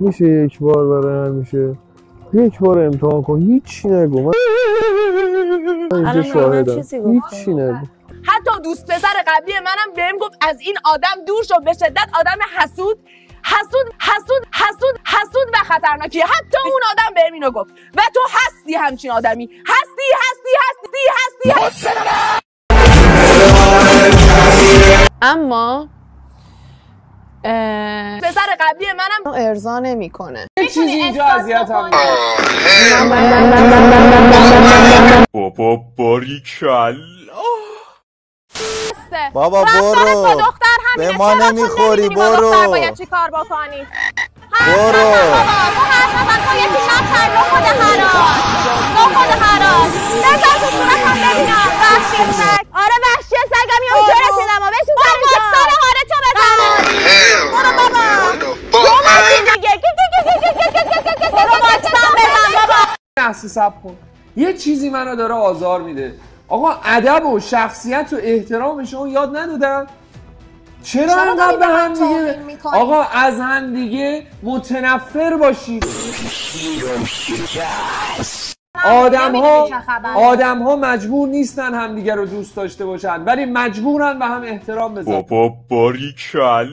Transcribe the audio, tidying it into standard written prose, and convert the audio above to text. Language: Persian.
میشه یک بار برای همیشه یک بار امتحان کن، هیچی نگو. من اینجا شاهدم، هیچی نگو. حتی دوست پسر قبلی منم بهم گفت از این آدم دور شو، به شدت آدم حسود و خطرناکیه. حتی اون آدم بهم اینو گفت و تو هستی همچین آدمی، هستی. اما پسر قبلی منم ارضا نمیکنه. یه چیزی اینجا اذیتم بابا باریکلا. بابا برو، به ما نمیخوری، برو باید چی کار بکنی؟ برو. بزن تو صورتم ببینم. وحشی سگ. آره وحشی سگم یا اونجا رسیدم و بشین سر جا. با باکسان حاله تو بزن. برو بابا. برو دیگه. برو باکسان بزن بابا. لحظه صبر کن، یه چیزی منو داره آزار میده. آقا ادب و شخصیت و احترام شما یاد ندادن؟ چرا انقدر به هم دیگه آقا از هم دیگه متنفر باشید؟ آدم ها مجبور نیستن همدیگه رو دوست داشته باشن، ولی مجبورن به هم احترام بذارن. بابا باریکلا.